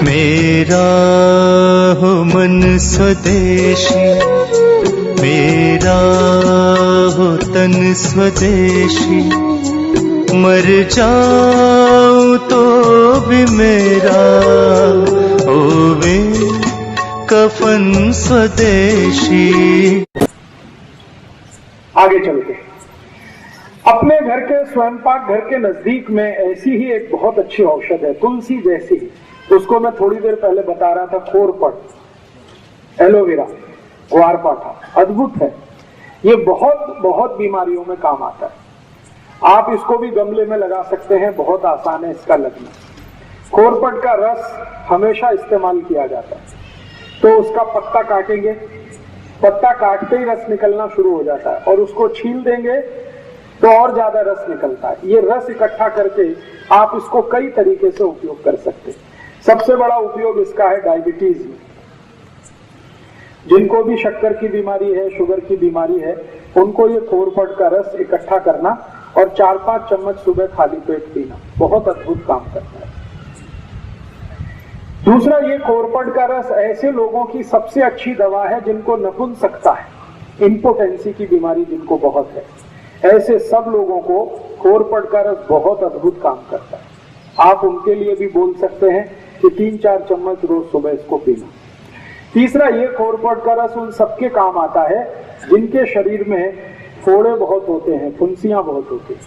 मेरा हो मन स्वदेशी, मेरा हो तन स्वदेशी, मर जाऊं तो भी मेरा होवे कफन स्वदेशी। आगे चलते हैं। अपने घर के स्वयंपाक घर के नजदीक में ऐसी ही एक बहुत अच्छी औषध है, तुलसी जैसी। उसको मैं थोड़ी देर पहले बता रहा था, खोरपट, एलोवेरा, ग्वारपाठा, अद्भुत है। ये बहुत बहुत बीमारियों में काम आता है। आप इसको भी गमले में लगा सकते हैं, बहुत आसान है इसका लगना। खोरपट का रस हमेशा इस्तेमाल किया जाता है। तो उसका पत्ता काटेंगे, पत्ता काटते ही रस निकलना शुरू हो जाता है, और उसको छील देंगे तो और ज्यादा रस निकलता है। ये रस इकट्ठा करके आप इसको कई तरीके से उपयोग कर सकते हैं। सबसे बड़ा उपयोग इसका है डायबिटीज में। जिनको भी शक्कर की बीमारी है, शुगर की बीमारी है, उनको ये खोरपट का रस इकट्ठा करना और 4-5 चम्मच सुबह खाली पेट पीना बहुत अद्भुत काम करता है। दूसरा, ये खोरपट का रस ऐसे लोगों की सबसे अच्छी दवा है जिनको नपुंसकता है, इंपोटेंसी की बीमारी जिनको बहुत है, ऐसे सब लोगों को खोरपट का रस बहुत अद्भुत काम करता है। आप उनके लिए भी बोल सकते हैं कि 3-4 चम्मच रोज सुबह इसको पीना। तीसरा, ये खोरपट का रस उन सबके काम आता है जिनके शरीर में फोड़े बहुत होते हैं, फुंसियां बहुत होती हैं।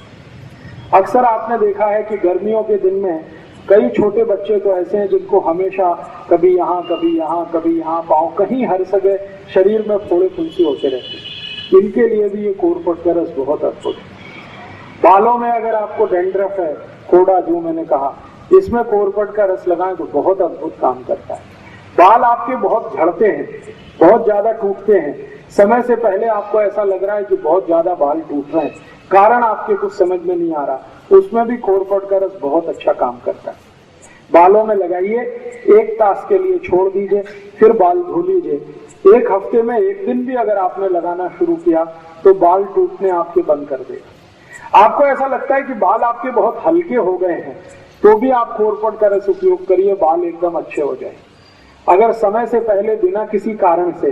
अक्सर आपने देखा है कि गर्मियों के दिन में कई छोटे बच्चे तो ऐसे हैं जिनको हमेशा कभी यहाँ कभी यहाँ कभी यहाँ, पाँव कहीं हर जगह शरीर में फोड़े फुंसी होते रहते हैं। इनके लिए भी ये खोरपट का रस बहुत अद्भुत है। बालों में अगर आपको डेंड्रफ है, कोड़ा जो मैंने कहा, इसमें खोरपट का रस लगाएं तो बहुत अद्भुत काम करता है। बाल आपके बहुत झड़ते हैं, बहुत ज्यादा टूटते हैं, समय से पहले आपको ऐसा लग रहा है कि बहुत ज्यादा बाल टूट रहे हैं, कारण आपके कुछ समझ में नहीं आ रहा, उसमें भी खोरपट का रस बहुत अच्छा काम करता है। बालों में लगाइए, 1 तास के लिए छोड़ दीजिए, फिर बाल धो लीजिए। 1 हफ्ते में 1 दिन भी अगर आपने लगाना शुरू किया तो बाल टूटने आपके बंद कर देगा। आपको ऐसा लगता है कि बाल आपके बहुत हल्के हो गए हैं, तो भी आप खोरपट का रस उपयोग करिए, बाल एकदम अच्छे हो जाए। अगर समय से पहले बिना किसी कारण से,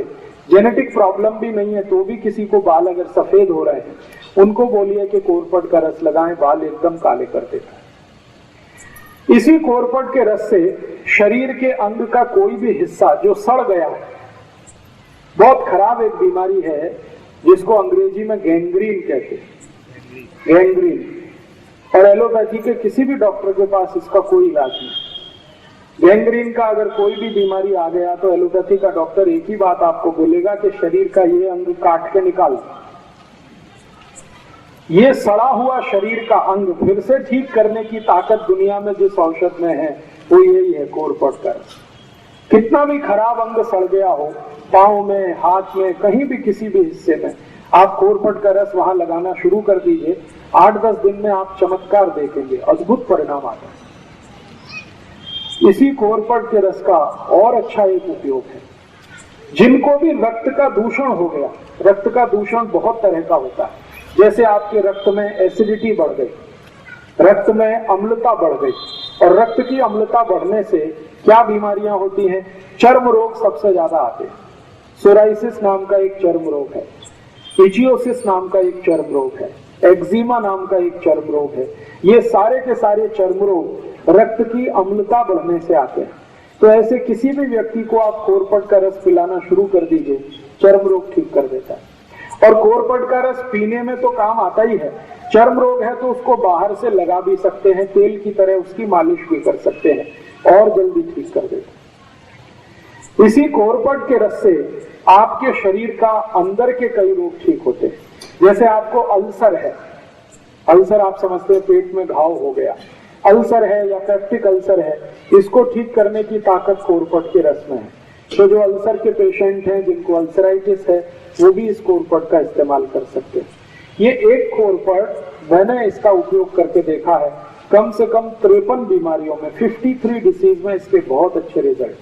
जेनेटिक प्रॉब्लम भी नहीं है, तो भी किसी को बाल अगर सफेद हो रहे हैं, उनको बोलिए कि खोरपट का रस लगाएं, बाल एकदम काले कर देता है। इसी खोरपट के रस से शरीर के अंग का कोई भी हिस्सा जो सड़ गया है, बहुत खराब एक बीमारी है जिसको अंग्रेजी में गैंग्रीन कहते हैं, गैंग्रीन, और एलोपैथी के किसी भी डॉक्टर के पास इसका कोई इलाज नहीं। गैंग्रीन का अगर कोई भी बीमारी आ गया तो एलोपैथी का डॉक्टर एक ही बात आपको बोलेगा कि शरीर का ये अंग काट के निकाल। ये सड़ा हुआ शरीर का अंग फिर से ठीक करने की ताकत दुनिया में जिस औषध में है वो यही है, खोरपट का रस। कितना भी खराब अंग सड़ गया हो, पाँव में, हाथ में, कहीं भी किसी भी हिस्से में, आप खोरपट का रस वहां लगाना शुरू कर दीजिए, 8-10 दिन में आप चमत्कार देखेंगे, अद्भुत परिणाम आता है। इसी खोरपट के रस का और अच्छा एक उपयोग है, जिनको भी रक्त का दूषण हो गया, रक्त का दूषण बहुत तरह का होता है, जैसे आपके रक्त में एसिडिटी बढ़ गई, रक्त में अम्लता बढ़ गई, और रक्त की अम्लता बढ़ने से क्या बीमारियां होती हैं? चर्म रोग सबसे ज्यादा आते हैं। सोराइसिस नाम का एक चर्म रोग है, इचियोसिस नाम का एक चर्म रोग है, एक्जिमा नाम का एक चर्म रोग है। ये सारे के सारे चर्म रोग रक्त की अम्लता बढ़ने से आते हैं। तो ऐसे किसी भी व्यक्ति को आप खोरपट का रस पिलाना शुरू कर दीजिए, चर्म रोग ठीक कर देता है। और खोरपट का रस पीने में तो काम आता ही है, चर्म रोग है तो उसको बाहर से लगा भी सकते हैं, तेल की तरह उसकी मालिश भी कर सकते हैं और जल्दी ठीक कर देते हैं। इसी खोरपट के रस से आपके शरीर का अंदर के कई रोग ठीक होते हैं। जैसे आपको अल्सर है, अल्सर आप समझते हैं पेट में घाव हो गया, अल्सर है या पेप्टिक अल्सर है, इसको ठीक करने की ताकत खोरपट के रस में है। तो जो अल्सर के पेशेंट हैं, जिनको अल्सराइटिस है, वो भी इस खोरपट का इस्तेमाल कर सकते हैं। ये एक खोरपट मैंने इसका उपयोग करके देखा है, कम से कम 53 बीमारियों में, 53 डिसीज में इसके बहुत अच्छे रिजल्ट।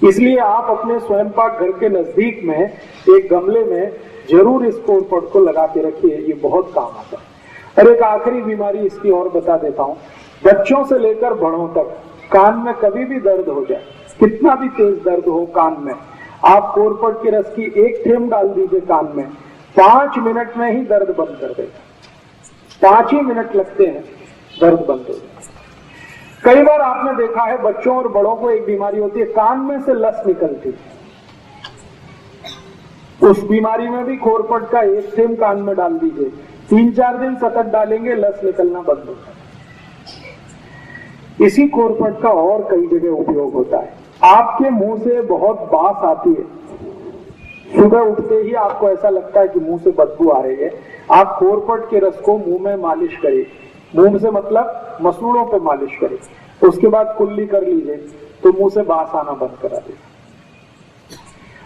इसलिए आप अपने स्वयंपाक घर के नजदीक में एक गमले में जरूर इस खोरपट को लगा के रखिए, ये बहुत काम आता है। और एक आखिरी बीमारी इसकी और बता देता हूं, बच्चों से लेकर बड़ों तक कान में कभी भी दर्द हो जाए, कितना भी तेज दर्द हो कान में, आप कोरपट के रस की एक थेंब डाल दीजिए कान में, 5 मिनट में ही दर्द बंद कर देगा। 5 ही मिनट लगते हैं, दर्द बंद हो जाएगा। कई बार आपने देखा है बच्चों और बड़ों को एक बीमारी होती है, कान में से लस निकलती है। उस बीमारी में भी कोरपट का एक थेंब कान में डाल दीजिए, 3-4 दिन सतत डालेंगे, लस निकलना बंद होता है। इसी कोरपट का और कई जगह उपयोग होता है। आपके मुंह से बहुत बास आती है, सुबह उठते ही आपको ऐसा लगता है कि मुंह से बदबू आ रही है, आप कोरपट के रस को मुंह में मालिश करिए, मुंह से मतलब मसूड़ों पे मालिश करिए, उसके बाद कुल्ली कर लीजिए तो मुंह से बास आना बंद करा देगा।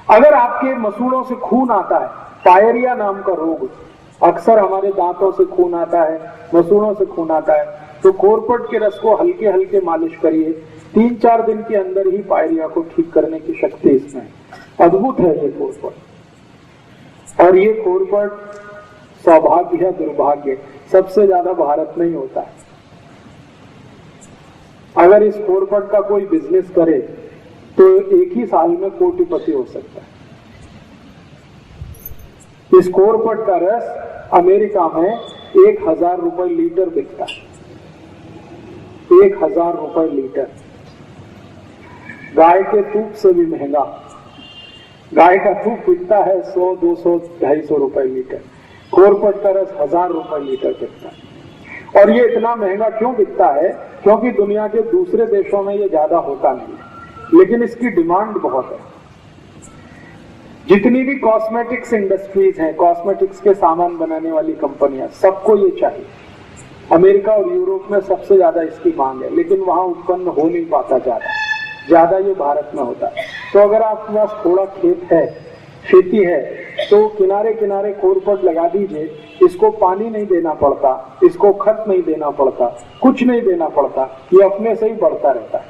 अगर आपके मसूड़ों से खून आता है, पायरिया नाम का रोग, अक्सर हमारे दांतों से खून आता है, मसूड़ों से खून आता है, तो कोरपट के रस को हल्के हल्के मालिश करिए, 3-4 दिन के अंदर ही पायरिया को ठीक करने की शक्ति इसमें है। अद्भुत है ये कोरपट। और ये कोरपट सौभाग्य है दुर्भाग्य, सबसे ज्यादा भारत में ही होता है। अगर इस कोरपट का कोई बिजनेस करे तो एक ही साल में कोटिपति हो सकता है। इस कोरपट का रस अमेरिका में 1000 रुपए लीटर बिकता है, 1000 रुपए लीटर। गाय के दूध से भी महंगा, गाय का दूध बिकता है 100, 200, 250 रुपए लीटर, कोरपट का रस 1000 रुपए लीटर बिकता है। और ये इतना महंगा क्यों बिकता है? क्योंकि दुनिया के दूसरे देशों में ये ज्यादा होता नहीं है, लेकिन इसकी डिमांड बहुत है। जितनी भी कॉस्मेटिक्स इंडस्ट्रीज हैं, कॉस्मेटिक्स के सामान बनाने वाली कंपनियां, सबको ये चाहिए। अमेरिका और यूरोप में सबसे ज्यादा इसकी मांग है, लेकिन वहां उत्पन्न हो नहीं पाता ज्यादा ये भारत में होता है। तो अगर आपके पास थोड़ा खेत है, खेती है, तो किनारे किनारे कोरपट लगा दीजिए। इसको पानी नहीं देना पड़ता, इसको खत नहीं देना पड़ता, कुछ नहीं देना पड़ता, ये अपने से ही बढ़ता रहता है।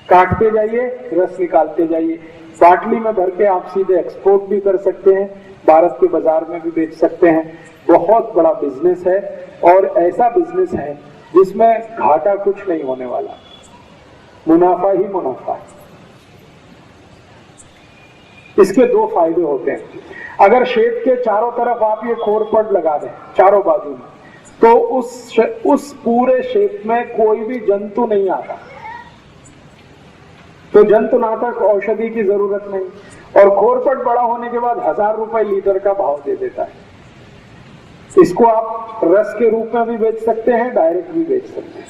काटते जाइए, रस निकालते जाइए, बाटली में भर के आप सीधे एक्सपोर्ट भी कर सकते हैं, भारत के बाजार में भी बेच सकते हैं। बहुत बड़ा बिजनेस है और ऐसा बिजनेस है जिसमें घाटा कुछ नहीं होने वाला, मुनाफा ही मुनाफा है। इसके 2 फायदे होते हैं। अगर खेत के चारों तरफ आप ये कोरपट लगा दें, चारों बाजू में, तो उस पूरे खेत में कोई भी जंतु नहीं आता, तो जंतुनाशक औषधि की जरूरत नहीं। और कोरपट बड़ा होने के बाद 1000 रुपए लीटर का भाव दे देता है। इसको आप रस के रूप में भी बेच सकते हैं, डायरेक्ट भी बेच सकते हैं।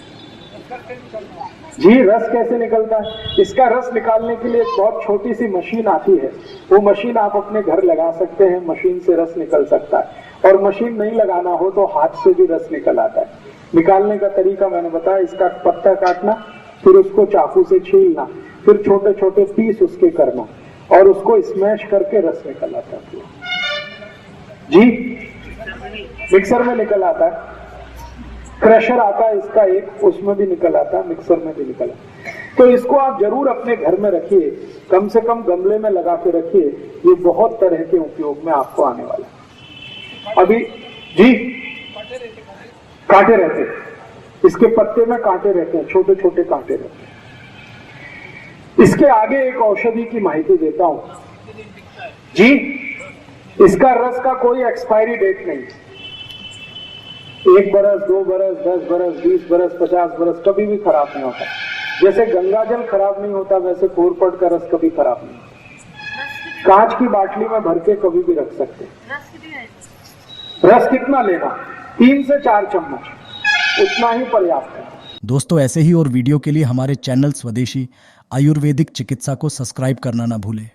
जी, रस कैसे निकलता है? इसका रस निकालने के लिए एक बहुत छोटी सी मशीन आती है, वो मशीन आप अपने घर लगा सकते हैं, मशीन से रस निकल सकता है। और मशीन नहीं लगाना हो तो हाथ से भी रस निकल आता है। निकालने का तरीका मैंने बताया, इसका पत्ता काटना, फिर उसको चाकू से छीलना, फिर छोटे छोटे पीस उसके करना और उसको स्मैश करके रस निकल आता है। जी, मिक्सर में निकल आता है, क्रशर आता है इसका एक, उसमें भी निकल आता है, मिक्सर में भी निकल आता है। तो इसको आप जरूर अपने घर में रखिए, कम से कम गमले में लगा के रखिए, ये बहुत तरह के उपयोग में आपको आने वाला है। अभी जी, कांटे रहते हैं, इसके पत्ते में कांटे रहते हैं, छोटे छोटे कांटे रहते हैं। इसके आगे एक औषधि की माहिती देता हूं जी, इसका रस का कोई एक्सपायरी डेट नहीं, 1 बरस, 2 बरस, 10 बरस, 20 बरस, 50 बरस कभी भी खराब नहीं होता। जैसे गंगा जल खराब नहीं होता, वैसे कोरपट का रस कभी खराब नहीं होता। कांच की बाटली में भर के कभी भी रख सकते हैं। रस कितना लेना? 3 से 4 चम्मच, उतना ही पर्याप्त है। दोस्तों, ऐसे ही और वीडियो के लिए हमारे चैनल स्वदेशी आयुर्वेदिक चिकित्सा को सब्सक्राइब करना ना भूलें।